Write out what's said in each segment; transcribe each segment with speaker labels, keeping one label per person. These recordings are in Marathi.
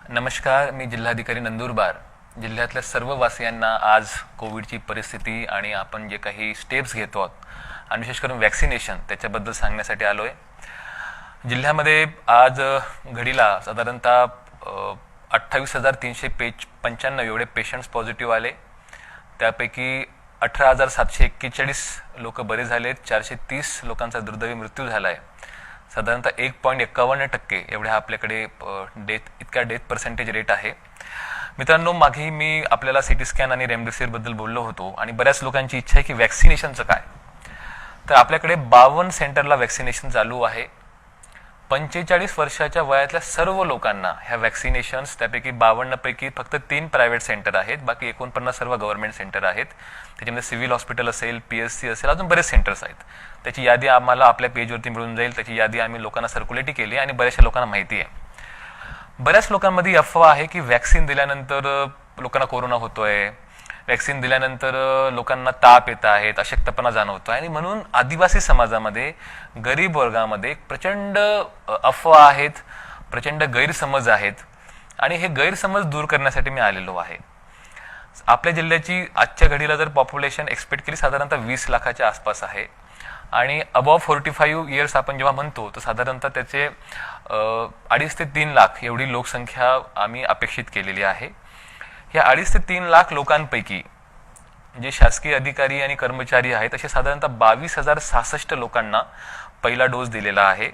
Speaker 1: नमस्कार, मी जिल्हाधिकारी नंदुरबार. जिल्ह्यातल्या सर्व वासियांना आज कोविडची परिस्थिती आणि आपण जे काही स्टेप्स घेतो आहोत आणि विशेष करून वॅक्सिनेशन त्याच्याबद्दल सांगण्यासाठी आलो आहे. जिल्ह्यामध्ये आज घडीला साधारणतः 28,395 एवढे पेशंट्स पॉझिटिव्ह आले. त्यापैकी 18,741 लोक बरे झालेत. 430 लोकांचा दुर्दैवी मृत्यू झाला आहे. साधारणतः 1.51% एवढ्या आपल्याकडे इतका डेथ पर्सेंटेज रेट आहे. मित्रांनो, मागेही मी आपल्याला सिटी स्कॅन आणि रेमडेसिवीर बद्दल बोललो होतो आणि बऱ्याच लोकांची इच्छा आहे की वॅक्सिनेशनचं काय. तर आपल्याकडे 52 सेंटरला वॅक्सिनेशन चालू आहे. 45 वर्षाच्या वयातल्या सर्व लोकांना ह्या वॅक्सिनेशन्स, त्यापैकी 52 पैकी फक्त 3 प्रायव्हेट सेंटर आहेत, बाकी 49 सर्व गव्हर्नमेंट सेंटर आहेत. त्याच्यामध्ये सिव्हिल हॉस्पिटल असेल, PSC असेल, अजून बरेच सेंटर्स आहेत. त्याची यादी आम्हाला आपल्या पेजवरती मिळून जाईल. त्याची यादी आम्ही लोकांना सर्क्युलेट केली आणि बऱ्याचशा लोकांना माहिती आहे. बऱ्याच लोकांमध्ये अफवा आहे की वॅक्सिन दिल्यानंतर लोकांना कोरोना होतोय, वॅक्सिन दिल्यानंतर लोकांना ताप येत आहेत, अशक्तपणा जाणवतोय आणि म्हणून आदिवासी समाजामध्ये, गरीब वर्गामध्ये प्रचंड अफवा आहेत, प्रचंड गैरसमज आहेत आणि हे गैरसमज दूर करण्यासाठी मी आलेलो आहे. आपल्या जिल्ह्याची आजच्या घडीला जर पॉप्युलेशन एक्सपेक्ट केली साधारणतः 20 लाखाच्या आसपास आहे आणि अबव्ह 45 इयर्स आपण जेव्हा म्हणतो तर साधारणतः त्याचे 2.5 ते 3 लाख एवढी लोकसंख्या आम्ही अपेक्षित केलेली आहे. या 2.5 ते 3 लाख लोकांपैकी जे शासकीय अधिकारी आणि कर्मचारी आहेत असे साधारणतः 22,066 लोकांना पहिला डोस दिलेला आहे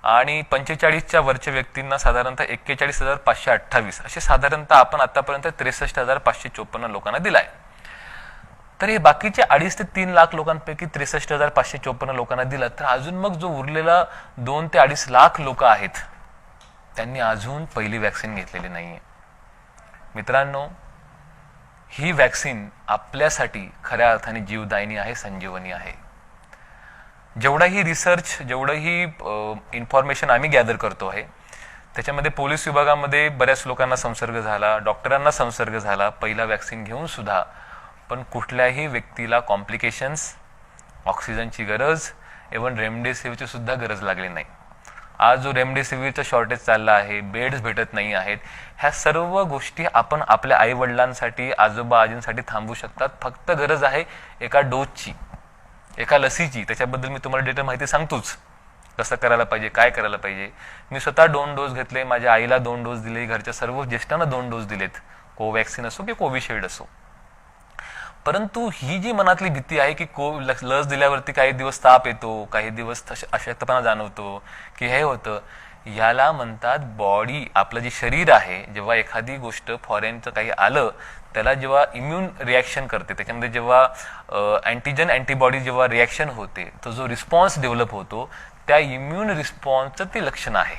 Speaker 1: आणि 45च्या वरच्या व्यक्तींना साधारणतः 41,528 असे साधारणतः आपण आतापर्यंत 63,554 लोकांना दिलाय. तर हे बाकीचे 2.5 ते 3 लाख लोकांपैकी 63,554 लोकांना दिला तर अजून मग जो उरलेला 2 ते 2.5 लाख लोक आहेत त्यांनी अजून पहिली वॅक्सिन घेतलेली नाहीये. मित्रांनो, ही वॅक्सिन आपल्यासाठी खऱ्या अर्थाने जीवदायिनी आहे, संजीवनी आहे. जेवढाही रिसर्च, जेवढंही इन्फॉर्मेशन आम्ही गॅदर करतो आहे त्याच्यामध्ये पोलीस विभागामध्ये बऱ्याच लोकांना संसर्ग झाला, डॉक्टरांना संसर्ग झाला पहिला वॅक्सिन घेऊन सुद्धा, पण कुठल्याही व्यक्तीला कॉम्प्लिकेशन्स, ऑक्सिजनची गरज, इव्हन रेमडेसिवीरची सुद्धा गरज लागली नाही. आज जो रेमडेसिवीरचा शॉर्टेज चालला आहे, बेड्स भेटत नाही आहेत, ह्या सर्व गोष्टी आपण आपल्या आई वडिलांसाठी, आजोबा आजींसाठी थांबवू शकतात. फक्त गरज आहे एका डोसची, एका लसीची. त्याच्याबद्दल मी तुम्हाला डिटेल माहिती सांगतोच, कसं करायला पाहिजे, काय करायला पाहिजे. मी स्वतः 2 डोस घेतले, माझ्या आईला 2 डोस दिले, घरच्या सर्व ज्येष्ठांना 2 डोस दिलेत, कोवॅक्सिन असो की कोविशिल्ड असो. परंतु ही जी मनातली भीती आहे की लस दिल्यावरती काही दिवस ताप येतो, काही दिवस अशक्तपणा जाणवतो की हे होतं, याला म्हणतात बॉडी, आपलं जे शरीर आहे, जेव्हा एखादी गोष्ट फॉरेनचं काही आलं त्याला जेव्हा इम्युन रिॲक्शन करते, त्याच्यामध्ये जेव्हा अँटीजन अँटीबॉडी जेव्हा रिॲक्शन होते, तो जो रिस्पॉन्स डेव्हलप होतो त्या इम्युन रिस्पॉन्सचं ते लक्षण आहे.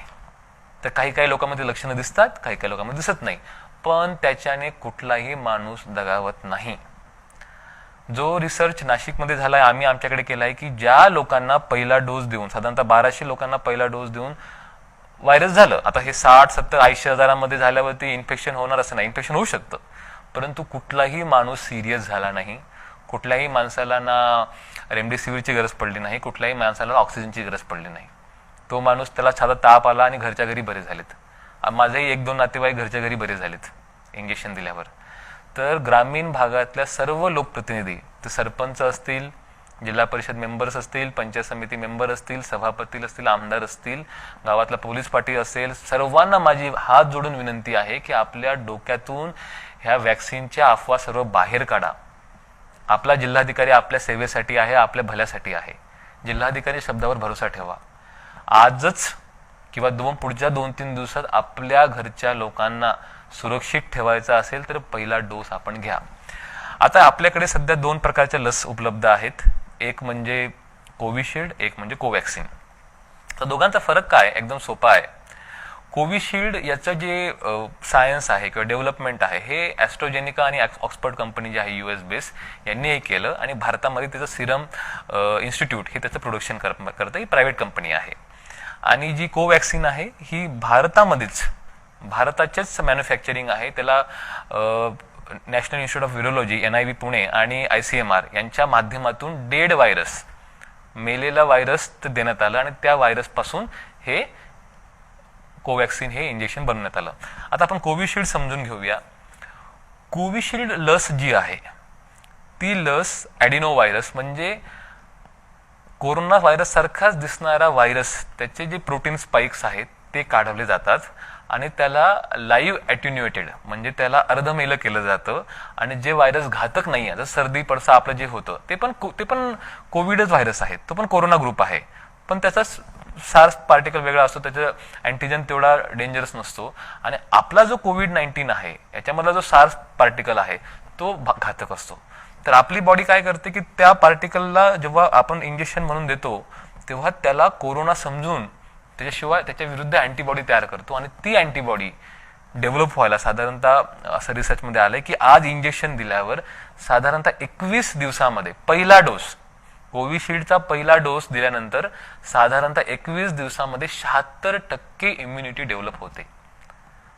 Speaker 1: तर काही काही लोकांमध्ये लक्षणं दिसतात, काही काही लोकांमध्ये दिसत नाही, पण त्याच्याने कुठलाही माणूस दगावत नाही. जो रिसर्च नाशिकमध्ये झालाय, आम्ही आमच्याकडे केलाय की ज्या लोकांना पहिला डोस देऊन, साधारणतः 1200 लोकांना पहिला डोस देऊन व्हायरस झालं. आता हे 60, 70, 80 हजारांमध्ये झाल्यावरती इन्फेक्शन होणार असं नाही, इन्फेक्शन होऊ शकतं, परंतु कुठलाही माणूस सिरियस झाला नाही, कुठल्याही माणसाला ना रेमडेसिवीरची गरज पडली नाही, कुठल्याही माणसाला ऑक्सिजनची गरज पडली नाही. तो माणूस, त्याला साधा ताप आला आणि घरच्या घरी बरे झालेत. माझेही 1-2 नातेवाईक घरच्या घरी बरे झालेत इंजेक्शन दिल्यावर. तर ग्रामीण भागातल्या सर्व लोकप्रतिनिधी, ते सरपंच असतील, जिल्हा परिषद मेंबर्स असतील, पंचायत समिती मेंबर असतील, सभापती असतील, आमदार असतील, गावातला पोलीस पाटील असेल, सर्वांना माझी हात जोडून विनंती आहे की आपल्या डोक्यातून ह्या वॅक्सिनच्या अफवा सर्व बाहेर काढा. आपला जिल्हाधिकारी आपल्या सेवेसाठी आहे, आपल्या भल्यासाठी आहे. जिल्हाधिकारी शब्दावर भरोसा ठेवा. आजच किंवा पुढच्या 2-3 दिवसात आपल्या घरच्या लोकांना सुरक्षित ठेवायचा असेल तर पहिला डोस आपण घ्या. आता आपल्याकडे सध्या 2 प्रकारच्या लस उपलब्ध आहेत, एक म्हणजे कोविशिल्ड, एक म्हणजे कोवॅक्सिन. तर दोघांचा फरक काय, एकदम सोपा आहे. कोविशिल्ड याचं जे सायन्स आहे किंवा डेव्हलपमेंट आहे हे ॲस्ट्रोजेनिका आणि ऑक्सफर्ड कंपनी जी आहे US बेस यांनी हे केलं आणि भारतामध्ये त्याचं सिरम इन्स्टिट्यूट हे त्याचं प्रोडक्शन करतं, ही प्रायव्हेट कंपनी आहे. आणि जी कोवॅक्सिन आहे ही भारताच्याच मॅन्युफॅक्चरिंग आहे. त्याला national institute of virology NIV Pune आणि ICMR यांच्या माध्यमातून डेड व्हायरस, मेलेला व्हायरस देण्यात आला आणि त्या व्हायरस पासून हे कोवॅक्सिन हे इंजेक्शन बनवण्यात आलं. आता आपण कोविशिल्ड समजून घेऊया. कोविशिल्ड लस जी आहे ती लस ॲडिनो व्हायरस म्हणजे कोरोना व्हायरस सारखाच दिसणारा व्हायरस, त्याचे जे प्रोटीन स्पाइक्स आहेत ते काढवले जातात आणि त्याला लाईव्ह ॲट्युन्युएटेड म्हणजे त्याला अर्धमेलं केलं जातं. आणि जे व्हायरस घातक नाही आहे, जसं सर्दी पडसा आपलं जे होतं ते पण कोविडच व्हायरस आहे, तो पण कोरोना ग्रुप आहे, पण त्याचा सार्स पार्टिकल वेगळा असतो, त्याचा अँटीजन तेवढा डेंजरस नसतो. आणि आपला जो कोविड-19 आहे याच्यामधला जो सार्स पार्टिकल आहे तो घातक असतो. तर आपली बॉडी काय करते की त्या पार्टिकलला जेव्हा आपण इंजेक्शन म्हणून देतो तेव्हा त्याला कोरोना समजून त्याच्याशिवाय त्याच्या विरुद्ध अँटीबॉडी तयार करतो. आणि ती अँटीबॉडी डेव्हलप व्हायला साधारणतः असं रिसर्चमध्ये आलंय की आज इंजेक्शन दिल्यावर साधारणतः 21 दिवसामध्ये पहिला डोस, कोविशिल्डचा पहिला डोस दिल्यानंतर साधारणतः 21 दिवसामध्ये 76% इम्युनिटी डेव्हलप होते.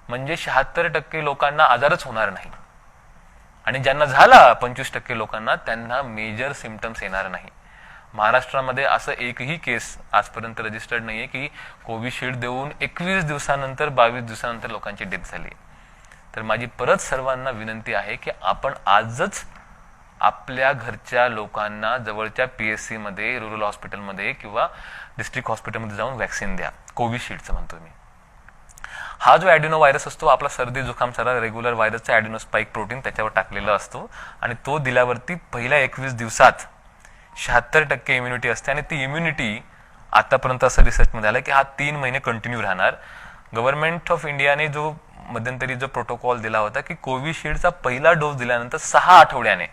Speaker 1: म्हणजे 76% लोकांना आजारच होणार नाही. आणि ज्यांना झाला 25% लोकांना त्यांना मेजर सिम्पटम्स येणार नाही. महाराष्ट्रामध्ये असं एकही केस आजपर्यंत रजिस्टर्ड नाहीये की कोविशिल्ड देऊन 21 दिवसानंतर 22 दिवसानंतर लोकांची डेथ झाली. तर माझी परत सर्वांना विनंती आहे की आपण आजच आपल्या घरच्या लोकांना जवळच्या PSC मध्ये, रुरल हॉस्पिटलमध्ये किंवा डिस्ट्रिक्ट हॉस्पिटलमध्ये जाऊन व्हॅक्सिन द्या. कोविशिल्डचं म्हणतो मी. हा जो ॲडिनो व्हायरस असतो आपला सर्दी जुखाम सारा रेग्युलर व्हायरसचा ॲडिनो स्पाइक प्रोटीन त्याच्यावर टाकलेला असतो आणि तो दिल्यावरती पहिल्या 21 दिवसात 76% इम्युनिटी असते. आणि ती इम्युनिटी आतापर्यंत असं रिसर्चमध्ये आलं की हा 3 महिने कंटिन्यू राहणार. गव्हर्नमेंट ऑफ इंडियाने जो मध्यंतरी जो प्रोटोकॉल दिला होता की कोविशिल्डचा पहिला डोस दिल्यानंतर 6 आठवड्याने,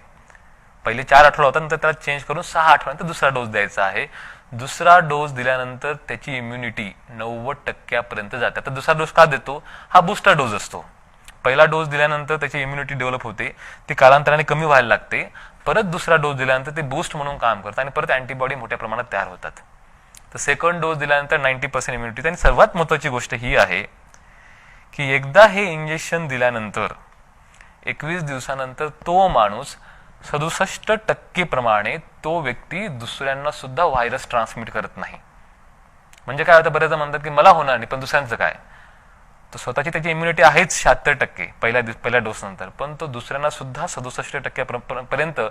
Speaker 1: पहिले 4 आठवडा होता नंतर त्याला चेंज करून 6 आठवड्यानंतर दुसरा डोस द्यायचा आहे. दुसरा डोस दिल्यानंतर त्याची इम्युनिटी 90% जाते. आता दुसरा डोस का देतो? हा बूस्टर डोस असतो. पहिला डोस दिल्यानंतर त्याची इम्युनिटी डेव्हलप होते, ती कालांतराने कमी व्हायला लागते. परत दुसरा डोस दिल्यानंतर ते बूस्ट म्हणून काम करतं आणि परत अँटीबॉडी मोठ्या प्रमाणात तयार होतात. तर सेकंड डोस दिल्यानंतर 90% इम्युनिटी. आणि सर्वात महत्वाची गोष्ट ही आहे की एकदा हे इंजेक्शन दिल्यानंतर 21 दिवसानंतर तो माणूस 67% प्रमाणे तो व्यक्ती दुसऱ्यांना सुद्धा व्हायरस ट्रान्समिट करत नाही. म्हणजे काय होतं, बरेचदा म्हणतात की मला होणार नाही पण दुसऱ्यांचं काय, तर स्वतःची त्याची इम्युनिटी आहेच 76% पहिल्या डोस नंतर, पण तो दुसऱ्यांना सुद्धा 67% पर्यंत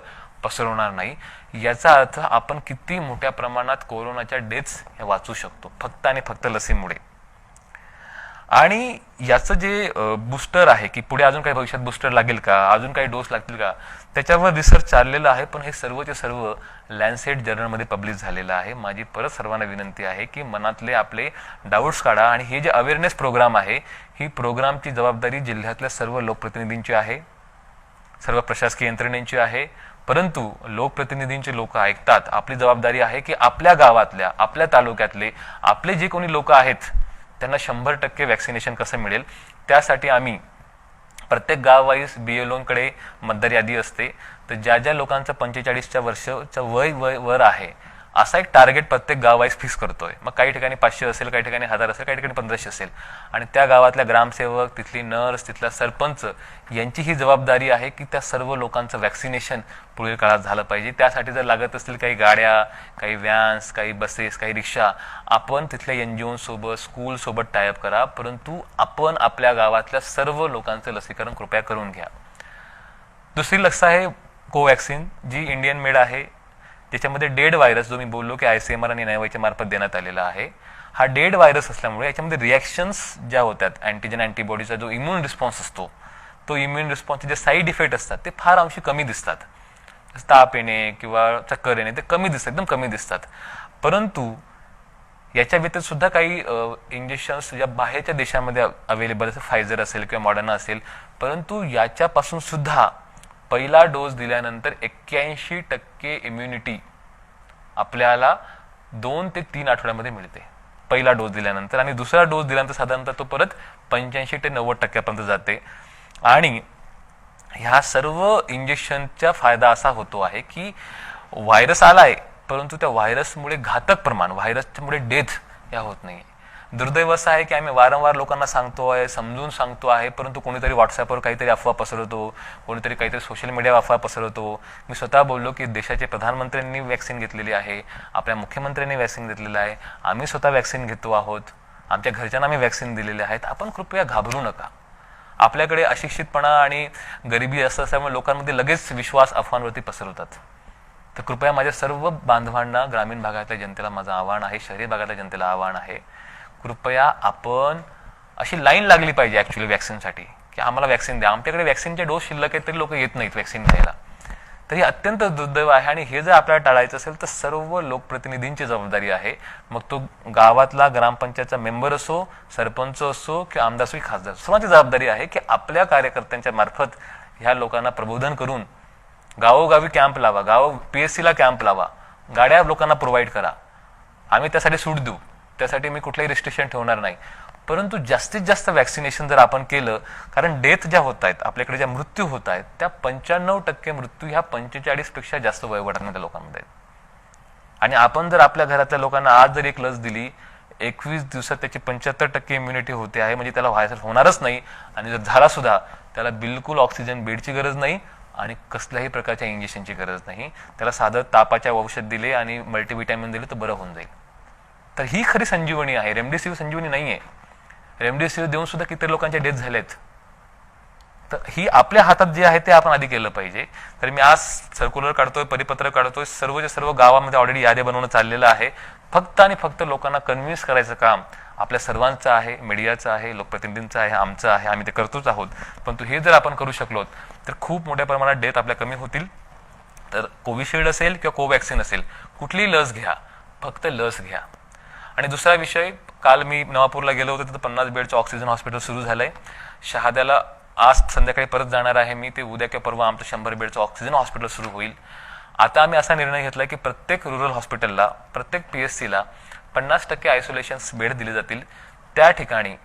Speaker 1: पसरवणार नाही. याचा अर्थ आपण किती मोठ्या प्रमाणात कोरोनाच्या डेथ्स हे वाचू शकतो फक्त आणि फक्त लसीमुळे. आणि याचं जे बूस्टर आहे की पुढे अजून काही भविष्यात बूस्टर लागेल का, अजून काही डोस लागतील का, त्याच्यावर रिसर्च चाललेला आहे. पण हे सर्वचे सर्व लॅन्सेट जर्नलमध्ये पब्लिश झालेलं आहे. माझी परत सर्वांना विनंती आहे की मनातले आपले डाऊट्स काढा. आणि हे जे अवेअरनेस प्रोग्राम आहे, ही प्रोग्रामची जबाबदारी जिल्ह्यातल्या सर्व लोकप्रतिनिधींची आहे, सर्व प्रशासकीय यंत्रणेची आहे. परंतु लोकप्रतिनिधींचे लोक ऐकतात. आपली जबाबदारी आहे की आपल्या गावातल्या, आपल्या तालुक्यातले आपले जे कोणी लोक आहेत त्यांना 100% वॅक्सिनेशन कसं मिळेल, त्यासाठी आम्ही प्रत्येक गाव वाईज BLOंकडे मतदार यादी असते. तर ज्या ज्या लोकांचं 45 वर्षाच्या वर आहे असा एक टार्गेट प्रत्येक गाव वाईज फिक्स करतोय. मग काही ठिकाणी 500 असेल, काही ठिकाणी 1000 असेल, काही ठिकाणी 1500 असेल. आणि त्या गावातल्या ग्रामसेवक, तिथली नर्स, तिथला सरपंच यांची ही जबाबदारी आहे की त्या सर्व लोकांचं वॅक्सिनेशन पुढील काळात झालं पाहिजे. त्यासाठी जर लागत असतील काही गाड्या, काही व्हॅन्स, काही बसेस, काही रिक्षा, आपण तिथल्या NGO सोबत, स्कूल सोबत टायअप करा. परंतु आपण आपल्या गावातल्या सर्व लोकांचं लसीकरण कृपया करून घ्या. दुसरी लस आहे कोवॅक्सिन, जी इंडियन मेड आहे. त्याच्यामध्ये डेड व्हायरस जो मी बोललो की ICMR आणि NIOH मार्फत देण्यात आलेला आहे, हा डेड व्हायरस असल्यामुळे याच्यामध्ये रिॲक्शन्स ज्या होतात, अँटीजन अँटीबॉडीचा जो इम्युन रिस्पॉन्स असतो, तो इम्युन रिस्पॉन्सचे जे साईड इफेक्ट असतात ते फार अंशी कमी दिसतात. ताप येणे किंवा चक्कर येणे ते कमी दिसतात, एकदम कमी दिसतात. परंतु याच्या व्यतिरिक्त सुद्धा काही इंजेक्शन्स ज्या बाहेरच्या देशामध्ये अवेलेबल असेल, फायझर असेल किंवा मॉडर्ना असेल, परंतु याच्यापासून सुद्धा पहिला डोस दिल्यानंतर 81% इम्युनिटी आपल्याला 2 ते 3 आठवड्यामध्ये मिळते पहिला डोस दिल्यानंतर. आणि दुसरा डोस दिल्यानंतर साधारणतः तो परत 85 ते 90% जाते. आणि ह्या सर्व इंजेक्शनचा फायदा असा होतो आहे की व्हायरस आलाय परंतु त्या व्हायरसमुळे घातक प्रमाण, व्हायरसमुळे डेथ या होत नाही. दुर्दैव असं आहे की आम्ही वारंवार लोकांना सांगतो आहे, समजून सांगतो आहे, परंतु कोणीतरी व्हॉट्सअपवर काहीतरी अफवा पसरवतो, कोणीतरी काहीतरी सोशल मीडियावर अफवा पसरवतो. मी स्वतः बोललो की देशाचे प्रधानमंत्र्यांनी वॅक्सिन घेतलेली आहे, आपल्या मुख्यमंत्र्यांनी वॅक्सिन घेतलेलं आहे, आम्ही स्वतः वॅक्सिन घेतो आहोत. आमच्या घरच्यांना आम्ही वॅक्सिन दिलेले आहेत, आपण कृपया घाबरू नका. आपल्याकडे अशिक्षितपणा आणि गरिबी असल्यामुळे लोकांमध्ये लगेच विश्वास अफवांवरती पसरवतात. तर कृपया माझ्या सर्व बांधवांना, ग्रामीण भागातल्या जनतेला माझं आव्हान आहे, शहरी भागातल्या जनतेला आव्हान आहे, कृपया आपण अशी लाईन लागली पाहिजे ॲक्च्युली वॅक्सिनसाठी की आम्हाला वॅक्सिन द्या. आमच्याकडे वॅक्सिनचे डोस शिल्लक आहेत तरी लोक येत नाहीत वॅक्सिन घ्यायला. तर हे अत्यंत दुर्दैव आहे आणि हे जर आपल्याला टाळायचं असेल तर सर्व लोकप्रतिनिधींची जबाबदारी आहे. मग तो गावातला ग्रामपंचायतचा मेंबर असो, सरपंच असो किंवा आमदार असो, खासदार, सर्वांची जबाबदारी आहे की आपल्या कार्यकर्त्यांच्या मार्फत ह्या लोकांना प्रबोधन करून गावोगावी कॅम्प लावा, PSCला कॅम्प लावा, गाड्या लोकांना प्रोव्हाइड करा. आम्ही त्यासाठी सूट देऊ, त्यासाठी मी कुठलाही रिस्ट्रिक्शन ठेवणार नाही. परंतु जास्तीत जास्त वॅक्सिनेशन जर आपण केलं, कारण डेथ ज्या होत आहेत, आपल्याकडे ज्या मृत्यू होत आहेत त्या 95% मृत्यू ह्या 45पेक्षा जास्त वयोगटामधल्या लोकांमध्ये आहेत. आणि आपण जर आपल्या घरातल्या लोकांना आज जर एक लस दिली, 21 दिवसात त्याची 75% इम्युनिटी होते आहे, म्हणजे त्याला व्हायरस होणारच नाही. आणि जर झाला सुद्धा त्याला बिलकुल ऑक्सिजन बेडची गरज नाही आणि कसल्याही प्रकारच्या इंजेक्शनची गरज नाही. त्याला साधं तापाच्या औषध दिले आणि मल्टीव्हिटॅमिन दिले तर बरं होऊन जाईल. तर ही खरी संजीवनी आहे. रेमडेसिवीर संजीवनी नाही आहे. रेमडेसिवीर देऊन सुद्धा किती लोकांचे डेथ झालेत. तर ही आपल्या हातात जे आहे ते आपण आधी केलं पाहिजे. तर मी आज सर्क्युलर काढतोय, परिपत्र काढतोय, सर्वच्या सर्व गावामध्ये ऑलरेडी याद्या बनवणं चाललेलं आहे. फक्त आणि फक्त लोकांना कन्व्हिन्स करायचं काम आपल्या सर्वांचं आहे, मीडियाचं आहे, लोकप्रतिनिधींचं आहे, आमचं आहे. आम्ही ते करतोच आहोत. परंतु हे जर आपण करू शकलो तर खूप मोठ्या प्रमाणात डेथ आपल्या कमी होतील. तर कोविशिल्ड असेल किंवा कोवॅक्सिन असेल, कुठलीही लस घ्या, फक्त लस घ्या. आणि दुसरा विषय, काल मी नवापूरला गेलो होतो, तिथं 50 बेडचं ऑक्सिजन हॉस्पिटल सुरू झालंय. शहाद्याला आज संध्याकाळी परत जाणार आहे मी. ते उद्या किंवा परवा आमचं 100 बेडचं ऑक्सिजन हॉस्पिटल सुरू होईल. आता आम्ही असा निर्णय घेतला की प्रत्येक रुरल हॉस्पिटलला, प्रत्येक PSCला 50% आयसोलेशन बेड दिले जातील. त्या ठिकाणी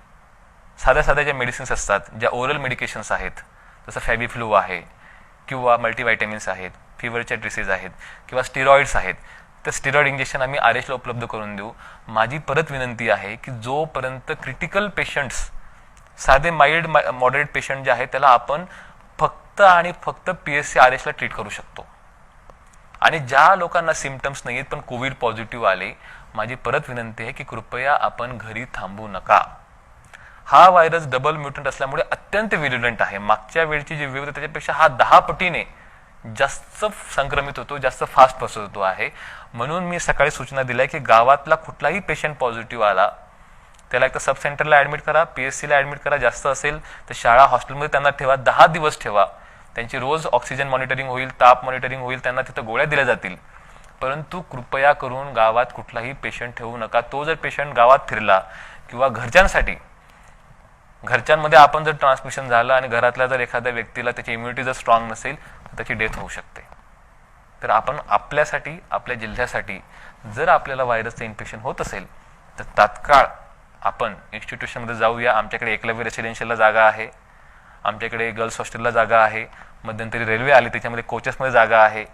Speaker 1: साध्या ज्या मेडिसिन्स असतात, ज्या ओरल मेडिकेशन्स आहेत, जसं फॅबिफ्लू आहे किंवा मल्टीव्हिटॅमिन्स आहेत, फिवरच्या ड्रेसेस आहेत किंवा स्टिरॉइड्स आहेत, तर स्टिरॉइड इंजेक्शन आम्ही RHला उपलब्ध करून देऊ. माझी परत विनंती आहे की जोपर्यंत क्रिटिकल पेशंट्स, साधे माइल्ड मॉडरेट पेशंट जे आहेत, त्याला आपण फक्त आणि फक्त PSC RHला ट्रीट करू शकतो. आणि ज्या लोकांना सिम्पटम्स नाही आहेत पण कोविड पॉझिटिव्ह आले, माझी परत विनंती आहे की कृपया आपण घरी थांबू नका. हा व्हायरस डबल म्युटंट असल्यामुळे अत्यंत व्हिरुलंट आहे. मागच्या वेळची जी वेव्ह त्याच्यापेक्षा हा 10 पटीने जास्त संक्रमित होतो, जास्त फास्ट पसरतो आहे. म्हणून मी सकाळी सूचना दिल्या की गावातला कुठलाही पेशंट पॉझिटिव्ह आला त्याला एक तर सब सेंटरला ऍडमिट करा, PSCला ऍडमिट करा, जास्त असेल तर शाळा हॉस्टेलमध्ये त्यांना ठेवा, 10 दिवस ठेवा. त्यांची रोज ऑक्सिजन मॉनिटरिंग होईल, ताप मॉनिटरिंग होईल, त्यांना तिथं गोळ्या दिल्या जातील. परंतु कृपया करून गावात कुठलाही पेशंट ठेवू नका. तो जर पेशंट गावात फिरला किंवा घरच्यांमध्ये आपण जर ट्रान्समिशन झालं आणि घरातल्या जर एखाद्या व्यक्तीला त्याची इम्युनिटी जर स्ट्रॉंग नसेल तर त्याची डेथ होऊ शकते. तर आपण आपल्यासाठी, आपल्या जिल्ह्यासाठी जर आपल्याला व्हायरसचं इन्फेक्शन होत असेल तर तात्काळ आपण इन्स्टिट्यूशनमध्ये जाऊया. आमच्याकडे एकलव्य रेसिडेन्शियलला जागा आहे, आमच्याकडे गर्ल्स हॉस्टेलला जागा आहे, मध्यंतरी रेल्वे आली त्याच्यामध्ये कोचेसमध्ये जागा आहे.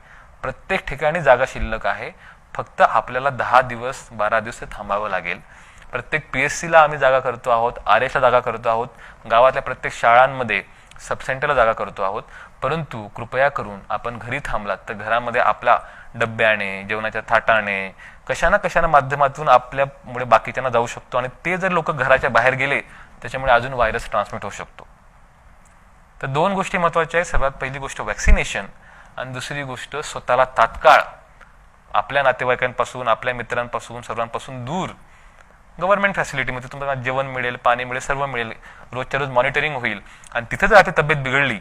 Speaker 1: प्रत्येक ठिकाणी जागा शिल्लक आहे. फक्त आपल्याला 10 दिवस 12 दिवस थांबावं लागेल. प्रत्येक PSCला आम्ही जागा करतो आहोत, RHला जागा करतो आहोत, गावातल्या प्रत्येक शाळांमध्ये सब सेंटरला जागा करतो आहोत. परंतु कृपया करून आपण घरी थांबलात तर घरामध्ये आपल्या डब्याने, जेवणाच्या थाटाने, कशाना माध्यमातून आपल्यामुळे बाकीच्यांना जाऊ शकतो. आणि ते जर लोक घराच्या बाहेर गेले त्याच्यामुळे अजून व्हायरस ट्रान्समिट होऊ शकतो. तर 2 गोष्टी महत्वाच्या आहेत. सर्वात पहिली गोष्ट वॅक्सिनेशन आणि दुसरी गोष्ट स्वतःला तात्काळ आपल्या नातेवाईकांपासून, आपल्या मित्रांपासून, सर्वांपासून दूर गव्हर्नमेंट फॅसिलिटीमध्ये तुम्हाला जेवण मिळेल, पाणी मिळेल, सर्व मिळेल, रोजच्या रोज मॉनिटरिंग होईल. आणि तिथे जर आपली तब्येत बिघडली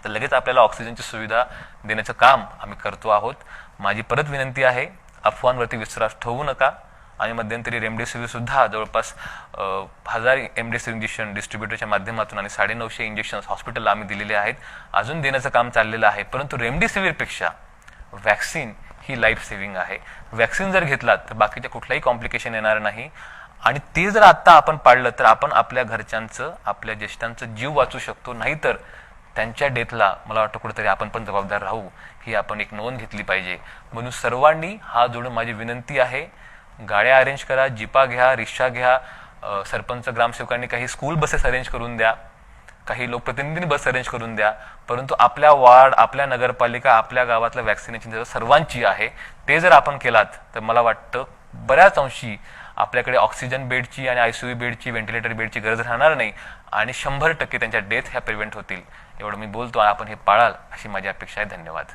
Speaker 1: तर लगेच आपल्याला ऑक्सिजनची सुविधा देण्याचं काम आम्ही करतो आहोत. माझी परत विनंती आहे, अफवांवरती विश्वास ठेवू नका. आणि मध्यंतरी रेमडेसिवीर सुद्धा जवळपास 1000 रेमडेसिवीर इंजेक्शन डिस्ट्रीब्युटरच्या माध्यमातून आणि 950 इंजेक्शन्स हॉस्पिटलला आम्ही दिलेले आहेत. अजून देण्याचं काम चाललेलं आहे. परंतु रेमडेसिवीरपेक्षा वॅक्सिन ही लाईफ सेव्हिंग आहे. वॅक्सिन जर घेतलात तर बाकीच्या कुठलाही कॉम्प्लिकेशन येणार नाही. आणि ते जर आता आपण पाळलं तर आपण आपल्या घरच्यांचं, आपल्या ज्येष्ठांचं जीव वाचू शकतो. नाहीतर त्यांच्या डेथला मला वाटतं कुठेतरी आपण पण जबाबदार राहू, ही आपण एक नोंद घेतली पाहिजे. म्हणून सर्वांनी हात जोडून माझी विनंती आहे, गाड्या अरेंज करा, जीपा घ्या, रिक्षा घ्या. सरपंच, ग्रामसेवकांनी काही स्कूल बसेस अरेंज करून द्या, काही लोकप्रतिनिधींनी बस अरेंज करून द्या. परंतु आपल्या वार्ड, आपल्या नगरपालिका, आपल्या गावातलं वॅक्सिनेशन सर्वांची आहे. ते जर आपण केलात तर मला वाटतं बऱ्याच अंशी आपल्याकडे ऑक्सिजन बेडची आणि ICU बेडची, व्हेंटिलेटर बेडची गरज राहणार नाही आणि 100% त्यांच्या डेथ ह्या प्रिव्हेंट होतील. एवढं मी बोलतो. आपण हे पाळाल अशी माझी अपेक्षा आहे. धन्यवाद.